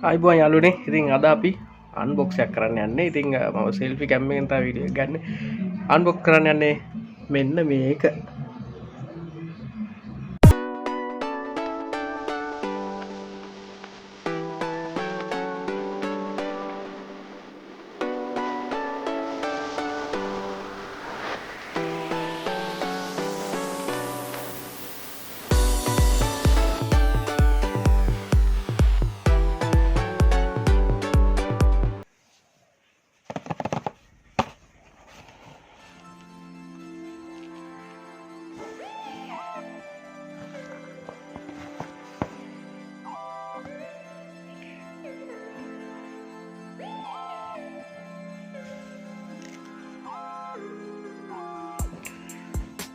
අයිබෝන් යාළුවනේ. ඉතින් අද අපි අන්බොක්ස් එකක් කරන්න යන්නේ. ඉතින් මම සෙල්ෆි කැම් එකෙන් තමයි වීඩියෝ එක ගන්න. අන්බොක්ස් කරන්න යන්නේ මෙන්න මේක.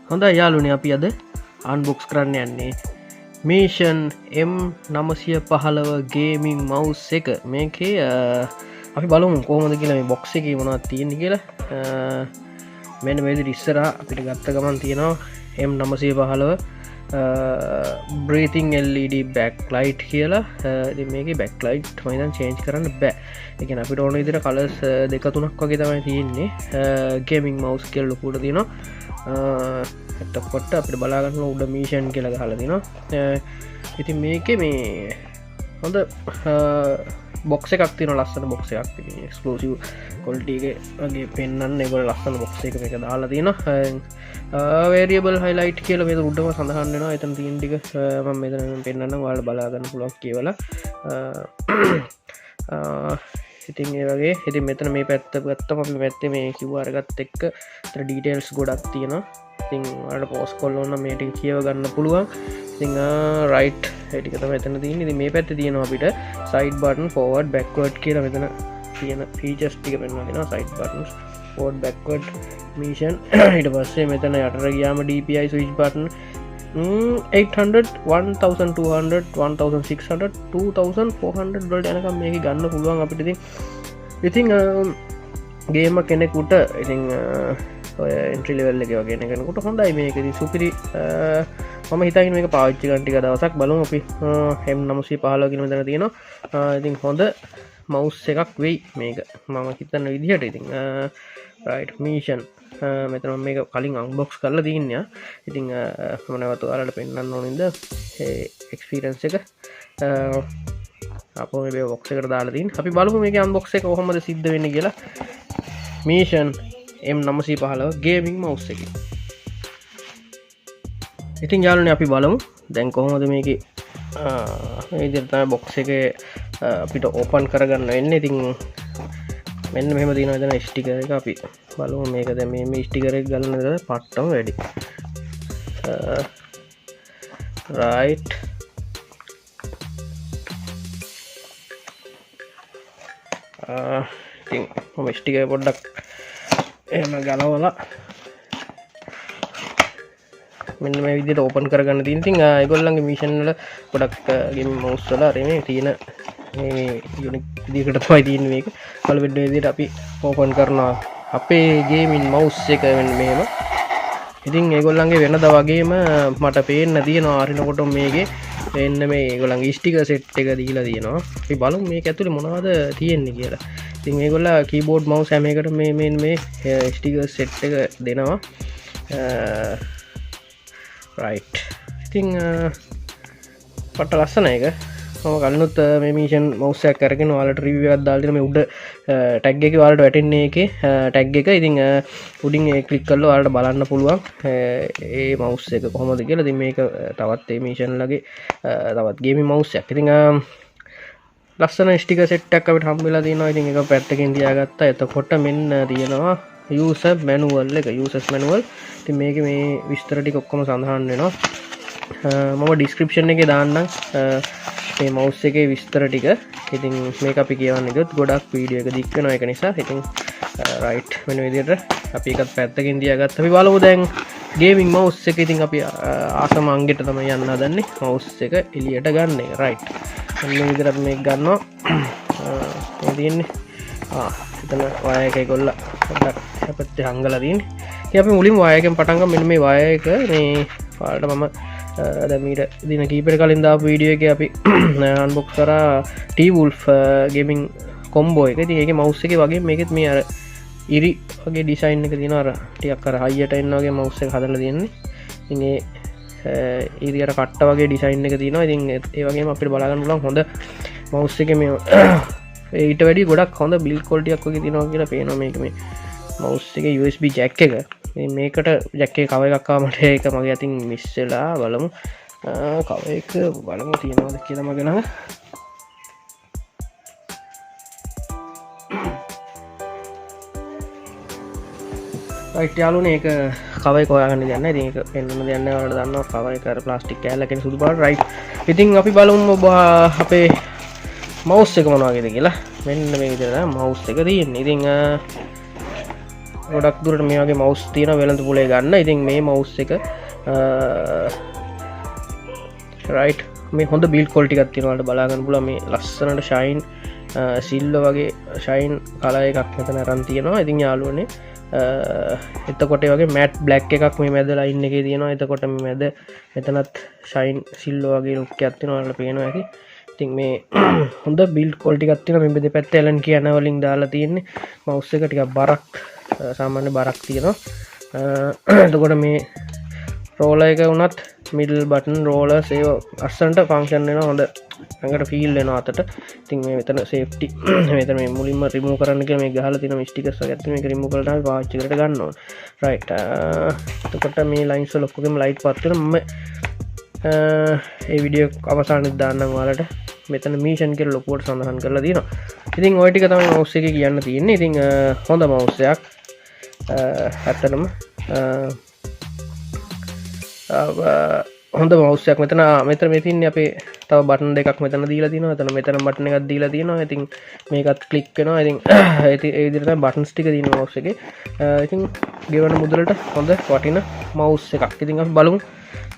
හොඳයි යාළුවනේ, අපි අද අන්බොක්ස් කරන්න යන්නේ මේෂන් M915 ගේමින් මවුස් එක. මේකේ අපි බලමු කොහොමද කියලා, මේ බොක්ස් එකේ මොනවද තියෙන්නේ කියලා. මෙන්න මේ විදිහට ඉස්සරහා අපිට ගත්ත ගමන් තියෙනවා M915 breathing LED backlight කියලා. ඉතින් මේකේ backlight මම දැන් change කරන්න බෑ. ඒ කියන්නේ අපිට ඕන විදිහට කලර්ස් දෙක තුනක් වගේ තමයි තියෙන්නේ. ගේමින් මවුස් කියලා ලොකුට තියෙනවා. එතකොට අපිට බලාගන්න උඩ මීෂන් කියලා ගහලා තිනවා. ඉතින් මේකේ මේ හොඳ බොක්ස් එකක් තියෙනවා, ලස්සන බොක්ස් එකක්. ඉතින් එක්ස්ක්ලූසිව් ක්වොලිටි එකේ වගේ පෙන්වන්න ඒගොල්ලෝ ලස්සන බොක්ස් එක මේක දාලා තියෙනවා. variable highlight කියලා මේක උඩම සඳහන් වෙනවා. එතන තියෙන ටික මම මෙතන පෙන්වන්නම්, ඔයාලට බලා ගන්න පුළුවන් කියවලා. ඉතින් ඒ වගේ ඉතින් මෙතන මේ පැත්ත ගත්තම අපි පැත්තේ මේ QR එකත් එක්ක අතර ඩීටේල්ස් ගොඩක් තියෙනවා. ඉතින් ඔයාලට පෝස් කරලා ඕන මේ ටික කියව ගන්න පුළුවන්. ඉතින් රයිට් ඒ ටික තමයි එතන තියෙන්නේ. ඉතින් මේ පැත්තේ තියෙනවා අපිට සයිඩ් බටන්, ෆෝවර්ඩ්, බෑක්වර්ඩ් කියලා මෙතන තියෙන ෆීචර්ස් ටික පෙන්වලා දෙනවා. Side buttons, forward, backward, mission. ඊට පස්සේ මෙතන යටට ගියාම DPI ස්විච් බටන් 800 1200 1600 2400 වලට යනකම් මේක ගන්න පුළුවන් අපිට. ඉතින් ගේම කෙනෙකුට ඉතින් ඔය එන්ට්‍රි ලෙවල් එකේ වගේ කෙනෙකුට හොඳයි මේක. ඉතින් සුපිරි. මම හිතන්නේ මේක පාවිච්චි කරන්න ටික දවසක් බලමු අපි. M915 කියන මෙතන තියෙනවා. ඉතින් හොඳ මවුස් එකක් වෙයි මේක මම හිතන විදිහට. ඉතින් රයිට් මිෂන් මෙතන මේක කලින් අන්බොක්ස් කරලා තියන්නේ. ඉතින් මම නැවත ඔයාලට පෙන්වන්න ඕනින්ද ඒ එක්ස්පීරියන්ස් එක. අපෝ මේ බොක්ස් එකට දාලා තියෙන. අපි බලමු මේකේ අන්බොක්ස් එක කොහොමද සිද්ධ වෙන්නේ කියලා. මේෂන් M915 ගේමින් මවුස් එක. ඉතින් යාළුවනේ අපි බලමු දැන් කොහොමද මේකේ මේ විදිහට තමයි බොක්ස් එකේ අපිට ඕපන් කරගන්න වෙන්නේ. ඉතින් මෙන්න මෙහෙම තියෙනවා එතන ස්ටිකර් එක. අපි බලමු මේක දැන් මේ ස්ටිකර් එක ගන්නද පට්ටම වැඩි. රයිට්. ඉතින් මම ස්ටිකර් පොඩ්ඩක් එහෙම ගලවලා මෙන්න මේ විදිහට ඕපන් කරගන්න තියෙන. ඉතින් ඒගොල්ලන්ගේ මිෂන් වල ගොඩක් ගේමින් මවුස් වල මේ තියෙන මේ යුනික් විදිහකට තමයි තියෙන්නේ මේක. පළවෙනි විදිහට අපි ඕපන් කරනවා අපේ ගේමින් මවුස් එක මෙන්න මෙහෙම. ඉතින් ඒගොල්ලන්ගේ වෙනද වගේම මට පේන්න තියෙනවා අරිනකොට මේකේ එන්න මේ ඒගොල්ලන්ගේ ස්ටිකර් සෙට් එක දීලා තියෙනවා. අපි බලමු මේක ඇතුලේ මොනවද තියෙන්නේ කියලා. ඉතින් මේගොල්ලෝ කීබෝඩ් මවුස් හැම එකටම මේ ස්ටිකර් සෙට් එක දෙනවා. රයිට්. ඉතින් පට ලස්සන එක. මම කලිනුත් මේ මිෂන් මවුස් එකක් අරගෙන ඔයාලට රිවිව් එකක් දාලා තියෙනවා. මේ උඩ ටැග් එකේ ඔයාලට වැටෙන්නේ ඒකේ ටැග් එක. ඉතින් උඩින් ඒ ක්ලික් කරලා ඔයාලට බලන්න පුළුවන් ඒ මවුස් එක කොහොමද කියලා. ඉතින් මේක තවත් මේ මිෂන් ලගේ තවත් ගේමින් මවුස් එකක්. ඉතින් ලස්සන ස්ටිකර් සෙට් එකක් අපිට හම්බෙලා තියෙනවා. ඉතින් ඒක පැත්තකින් තියාගත්තා. එතකොට මෙන්න තියෙනවා user manual එක, users manual. ඉතින් මේකේ මේ විස්තර ටික ඔක්කොම සඳහන් වෙනවා. මම ඩිස්ක්‍රිප්ෂන් එකේ දාන්නම් මේ මවුස් එකේ විස්තර ටික. ඉතින් මේක අපි කියවන්න ගියොත් ගොඩක් වීඩියෝ එක දික් වෙනවා. ඒක නිසා ඉතින් රයිට් වෙන විදිහට අපි එකත් පැත්තකින් තියාගත්තා. අපි බලමු දැන් ගේමින් මවුස් එක. ඉතින් අපි ආසම අංගෙට තමයි යන්න හදන්නේ මවුස් එක එළියට ගන්න එක. රයිට්. මේ විදිහට අපි මේක ගන්නවා. මේ තියෙන්නේ එතන වයර් එක ඒගොල්ලෝ පොඩ්ඩක් අපිට හංගලා තියෙන්නේ. ඉතින් අපි මුලින්ම වයර් එකෙන් පටන් ගමු. මෙන්න මේ වයර් එක මේ ඔයාලට මම දැමීට දින කීපට කලින් දා වීඩියෝ එක අපි අන්බොක් කරා ටවුල් ගෙමින් කොම්බෝ එක ති ඒක මවස්ස එක වගේ මේකෙත් මේ අර ඉරි වගේ ඩිසයින් එක තිනර ටියක් කර හයියට එන්නගේ මවස්ස එක හදල තියන්නේ ඉගේ ඉදිට කට්ට වගේ ඩිසයින් එක තින ඉතින් ඒවගේ අපිට බලාගන්න ලම් හොඳ මවස්ස එක මේ ඒට වැඩි ගොඩක් හොඳ බිල් කොල්ටියක් වගේ තිනවා කියලා පේන මේක මේ මවස්ස එක USB ජැක් එක මේකට ජැක්කේ කව එකක්කාමට එක මගේ ඇතින් මිස්සලා බලමු කව එක බලමු තියෙනවාද කියලම ගෙනව යිටයාලුන ඒක කවයි කොයාගන්න ගන්න ඒක පෙන්න්න දෙන්න වට දන්න කවයි කර ප්ලාස්ටික් කෑල්ලකෙන සුදු බට රයි් ඉතින් අපි බලුම් අපේ මවස් එක මනවාගෙද කියලා මෙන්න මේ විතර මවස් එක තියෙන් ඉතිං ගොඩක් දුරට මේ වගේ මවස් තියෙන වෙළඳ පුලේ ගන්න ඉතින් මේ මවස් එක රයි් මේ හොඳ බිල් කොල්ටිකත් තිනවට බලාගන්න පුල මේ ලස්සනට ශයින් සිල්ල වගේ ශයින් කලා එකක් මෙතන රන් තියෙනවා ඉතින් යාලුවනේ එතකොට වගේ මැට් බ්ලක් එකක් මේ මැද ලයින්න එක තියෙනවා එතකොට මැද එතනත් ශයින් සිල්ලෝ වගේ ලොක්ක ඇත්තිනවල පේනවා ඇති ඉතින් මේ හොඳ බිල් කොල්ටිකත්තින මෙබෙද පැත්ත ඇලන් කියනවලින් දාලා තියෙන්නේ මවස්ස එක ටික බරක් සාමාන්‍ය බරක් තියෙනවා එතකොට මේ රෝල එක වුනත් මිඩල් බටන් රෝල සේ අස්සන්ට ෆංක්ෂන් වෙන හොඳ ඇඟට ෆිල් වෙන අතට ඉතින් මේ මෙතන සේෆ්ටි මෙතන මේ මුලින්ම රිමූව් කරන්න කියලා මේ ගහලා තියෙන මේ ස්ටිකර්ස් වගේ අත් මේක රිමූව් කරලා තමයි පාවිච්චි කරට ගන්න ඕන රයිට් එතකොට මේ ලයින්ස් වල ඔක්කොගෙම ලයිට් පත් වෙන මම ඒ වීඩියෝ අවසානයේ දාන්නම් ඔයාලට මෙතන මීෂන් කියලා ලොකුවට සඳහන් කරලා තියෙනවා ඉතින් ওই ටික තමයි මවුස් එකේ කියන්න තියෙන්නේ ඉතින් හොඳ මවුස් එකක් ඇත්තටම හොඳ මවස්සයක් මෙතන මෙතර මෙතින් අපේ තව බටන් දෙකක් මෙතන දීලා තිනවා එතන මෙතන බටන එකක් දීලා තියෙනවා ඉතින් මේකත් ක්ලික් වෙනවා ඉතින් ඒ විදිහට බටන්ස් ටික තියෙන මවුස් එකේ ඉතින් ගෙවන මුදලට හොඳ වටින මවුස් එකක් ඉතින් අපි බලමු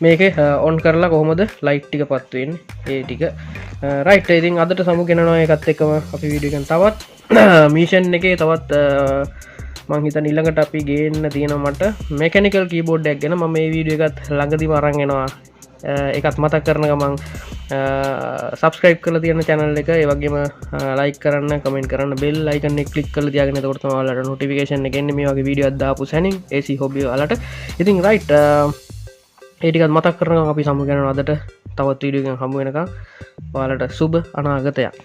මේකේ ඔන් කරලා කොහොමද ලයිට් ටික පත් වෙන්නේ ඒ ටික රයිට් ඉතින් අදට සමු ගෙනනවා ඒකත් එක්කම අපි වීඩියෝ එකෙන් තවත් මීෂන් එකේ තවත් මං හිතන ඊළඟට අපි ගේන්න තියෙන මට මෙකැනිකල් කීබෝඩ් එකක් ගැන මම මේ වීඩියෝ එකත් ළඟදිම අරන් එනවා ඒකත් මතක් කරන ගමන් සබස්ක්‍රයිබ් කරලා තියෙන channel එක ඒ වගේම ලයික් කරන්න කමෙන්ට් කරන්න බෙල් අයිකන් එක ක්ලික් කරලා තියාගෙන එතකොට තමයි ඔයාලට නොටිෆිකේෂන් එක එන්නේ මේ වගේ වීඩියෝ එකක් දාපු සැනින් AC hobby ඔයාලට ඉතින් රයිට් ඒ ටිකත් මතක් කරන ගමන් අපි සමු ගන්නවා අදට තවත් වීඩියෝ එකකින් හමු වෙනකම් ඔයාලට සුබ අනාගතයක්